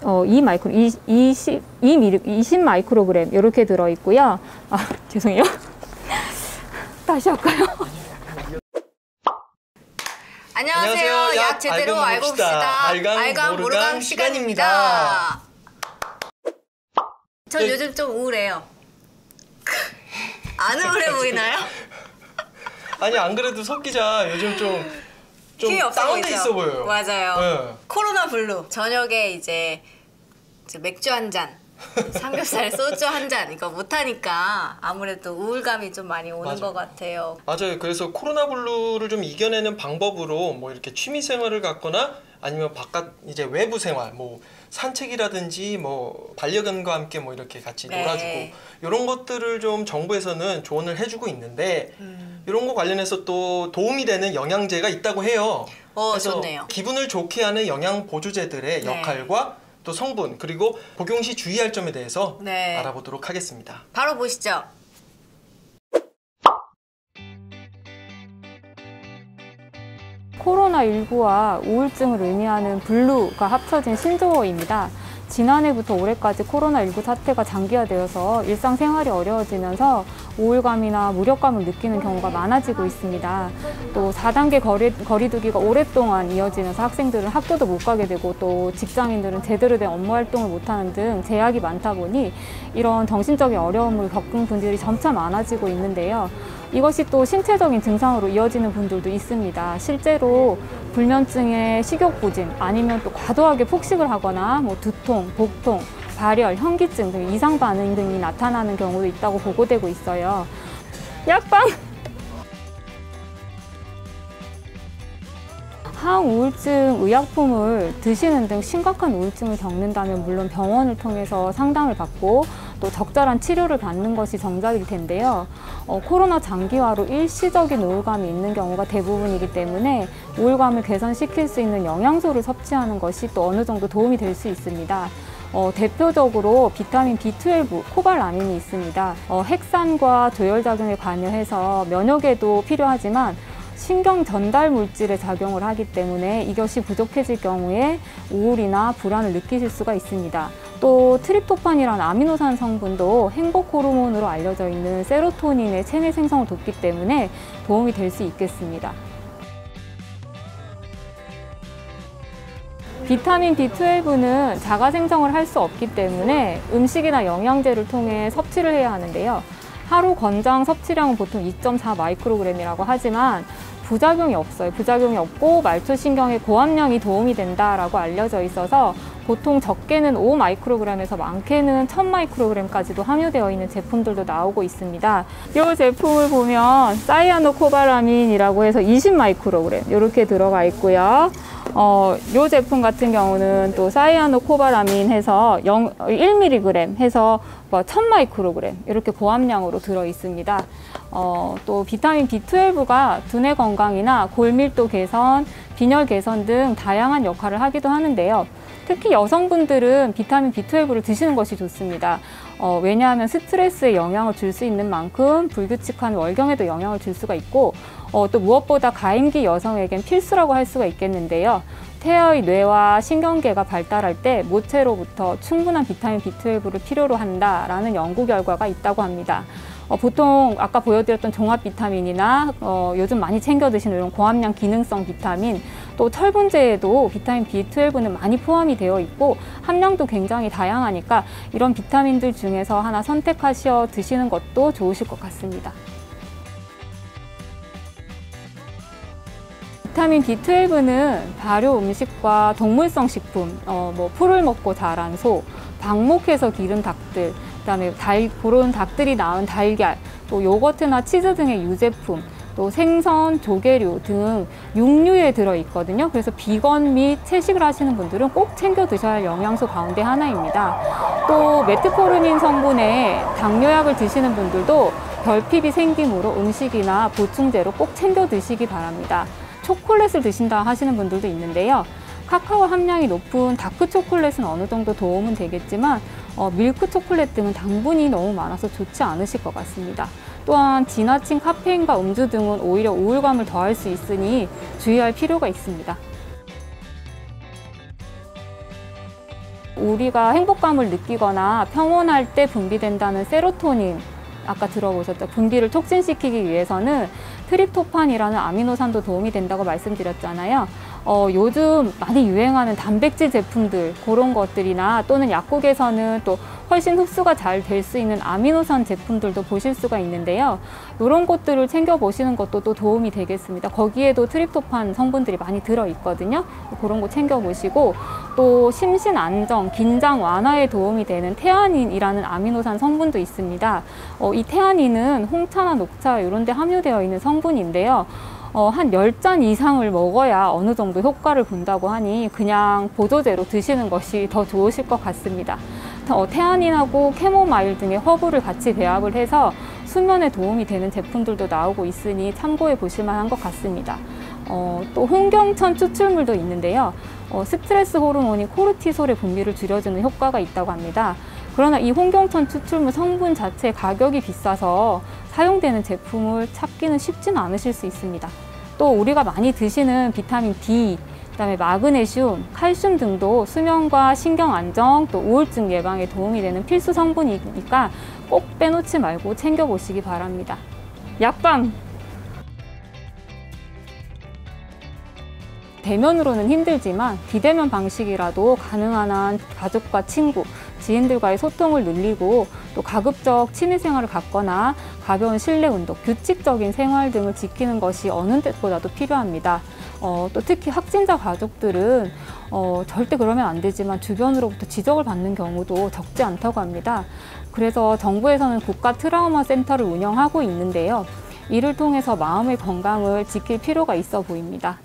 2 마이크로, 20 마이크로그램 이렇게 들어있고요. 아, 죄송해요. 다시 할까요? 안녕하세요. 약 제대로 알고 봅시다. 알강 모르강 시간입니다. 전 네. 요즘 좀 우울해요. 안 우울해 보이나요? 아니 안 그래도 석 기자 요즘 좀 힘이 없어 다운돼 보이죠? 있어 보여요. 맞아요. 네. 코로나 블루. 저녁에 이제 맥주 한 잔, 삼겹살 소주 한 잔 이거 못하니까 아무래도 우울감이 좀 많이 오는 맞아요. 것 같아요. 맞아요. 그래서 코로나 블루를 좀 이겨내는 방법으로 뭐 이렇게 취미 생활을 갖거나 아니면 바깥 이제 외부 생활 뭐 산책이라든지 뭐 반려견과 함께 뭐 이렇게 같이 네. 놀아주고 이런 것들을 좀 정부에서는 조언을 해주고 있는데 이런 거 관련해서 또 도움이 되는 영양제가 있다고 해요. 그래서 좋네요. 기분을 좋게 하는 영양 보조제들의 네. 역할과 또 성분 그리고 복용 시 주의할 점에 대해서 네. 알아보도록 하겠습니다. 바로 보시죠. 코로나19와 우울증을 의미하는 블루가 합쳐진 신조어입니다. 지난해부터 올해까지 코로나19 사태가 장기화되어서 일상생활이 어려워지면서 우울감이나 무력감을 느끼는 경우가 많아지고 있습니다. 또 4단계 거리두기가 오랫동안 이어지면서 학생들은 학교도 못 가게 되고 또 직장인들은 제대로 된 업무 활동을 못하는 등 제약이 많다 보니 이런 정신적인 어려움을 겪은 분들이 점차 많아지고 있는데요. 이것이 또 신체적인 증상으로 이어지는 분들도 있습니다. 실제로 불면증의 식욕부진 아니면 또 과도하게 폭식을 하거나 뭐 두통, 복통, 발열, 현기증 등 이상 반응 등이 나타나는 경우도 있다고 보고되고 있어요. 약방! 항우울증 의약품을 드시는 등 심각한 우울증을 겪는다면 물론 병원을 통해서 상담을 받고 또 적절한 치료를 받는 것이 정답일 텐데요. 코로나 장기화로 일시적인 우울감이 있는 경우가 대부분이기 때문에 우울감을 개선시킬 수 있는 영양소를 섭취하는 것이 또 어느 정도 도움이 될 수 있습니다. 대표적으로 비타민 B12, 코발아민이 있습니다. 핵산과 조혈작용에 관여해서 면역에도 필요하지만 신경 전달 물질의 작용을 하기 때문에 이것이 부족해질 경우에 우울이나 불안을 느끼실 수가 있습니다. 또 트립토판이라는 아미노산 성분도 행복 호르몬으로 알려져 있는 세로토닌의 체내 생성을 돕기 때문에 도움이 될 수 있겠습니다. 비타민 B12는 자가 생성을 할 수 없기 때문에 음식이나 영양제를 통해 섭취를 해야 하는데요. 하루 권장 섭취량은 보통 2.4 마이크로그램이라고 하지만 부작용이 없어요. 부작용이 없고 말초신경의 고함량이 도움이 된다라고 알려져 있어서 보통 적게는 5 마이크로그램에서 많게는 1000 마이크로그램까지도 함유되어 있는 제품들도 나오고 있습니다. 이 제품을 보면 사이아노코발아민이라고 해서 20 마이크로그램 이렇게 들어가 있고요. 이 제품 같은 경우는 또 사이아노코발아민 해서 1mg 해서 1000 마이크로그램 이렇게 고함량으로 들어 있습니다. 또 비타민 B12가 두뇌 건강이나 골밀도 개선, 빈혈 개선 등 다양한 역할을 하기도 하는데요. 특히 여성분들은 비타민 B12를 드시는 것이 좋습니다. 왜냐하면 스트레스에 영향을 줄 수 있는 만큼 불규칙한 월경에도 영향을 줄 수가 있고 또 무엇보다 가임기 여성에겐 필수라고 할 수가 있겠는데요. 태아의 뇌와 신경계가 발달할 때 모체로부터 충분한 비타민 B12를 필요로 한다라는 연구 결과가 있다고 합니다. 보통 아까 보여드렸던 종합 비타민이나 요즘 많이 챙겨 드시는 이런 고함량 기능성 비타민 또 철분제에도 비타민 B12는 많이 포함이 되어 있고 함량도 굉장히 다양하니까 이런 비타민들 중에서 하나 선택하셔 드시는 것도 좋으실 것 같습니다. 비타민 B12는 발효 음식과 동물성 식품, 풀을 먹고 자란 소, 방목해서 기른 닭들, 그다음에 그런 닭들이 낳은 달걀, 또 요거트나 치즈 등의 유제품, 또 생선, 조개류 등 육류에 들어있거든요. 그래서 비건 및 채식을 하시는 분들은 꼭 챙겨 드셔야 할 영양소 가운데 하나입니다. 또 메트포르민 성분의 당뇨약을 드시는 분들도 결핍이 생기므로 음식이나 보충제로 꼭 챙겨 드시기 바랍니다. 초콜릿을 드신다 하시는 분들도 있는데요. 카카오 함량이 높은 다크 초콜릿은 어느 정도 도움은 되겠지만 밀크 초콜릿 등은 당분이 너무 많아서 좋지 않으실 것 같습니다. 또한 지나친 카페인과 음주 등은 오히려 우울감을 더할 수 있으니 주의할 필요가 있습니다. 우리가 행복감을 느끼거나 평온할 때 분비된다는 세로토닌, 아까 들어보셨죠? 분비를 촉진시키기 위해서는 트립토판이라는 아미노산도 도움이 된다고 말씀드렸잖아요. 요즘 많이 유행하는 단백질 제품들, 그런 것들이나 또는 약국에서는 또 훨씬 흡수가 잘 될 수 있는 아미노산 제품들도 보실 수가 있는데요. 이런 것들을 챙겨보시는 것도 또 도움이 되겠습니다. 거기에도 트립토판 성분들이 많이 들어있거든요. 그런 거 챙겨보시고, 또 심신 안정, 긴장 완화에 도움이 되는 테아닌이라는 아미노산 성분도 있습니다. 이 테아닌은 홍차나 녹차 이런 데 함유되어 있는 성분인데요. 한 10잔 이상을 먹어야 어느 정도 효과를 본다고 하니 그냥 보조제로 드시는 것이 더 좋으실 것 같습니다. 테아닌하고 캐모마일 등의 허브를 같이 배합을 해서 수면에 도움이 되는 제품들도 나오고 있으니 참고해 보실 만한 것 같습니다. 또 홍경천 추출물도 있는데요. 스트레스 호르몬인 코르티솔의 분비를 줄여주는 효과가 있다고 합니다. 그러나 이 홍경천 추출물 성분 자체의 가격이 비싸서 사용되는 제품을 찾기는 쉽지는 않으실 수 있습니다. 또 우리가 많이 드시는 비타민 D, 그다음에 마그네슘, 칼슘 등도 수면과 신경 안정, 또 우울증 예방에 도움이 되는 필수 성분이니까 꼭 빼놓지 말고 챙겨보시기 바랍니다. 약방! 대면으로는 힘들지만 비대면 방식이라도 가능한 한 가족과 친구, 지인들과의 소통을 늘리고 또 가급적 취미생활을 갖거나 가벼운 실내 운동, 규칙적인 생활 등을 지키는 것이 어느 때보다도 필요합니다. 또 특히 확진자 가족들은 절대 그러면 안 되지만 주변으로부터 지적을 받는 경우도 적지 않다고 합니다. 그래서 정부에서는 국가 트라우마 센터를 운영하고 있는데요. 이를 통해서 마음의 건강을 지킬 필요가 있어 보입니다.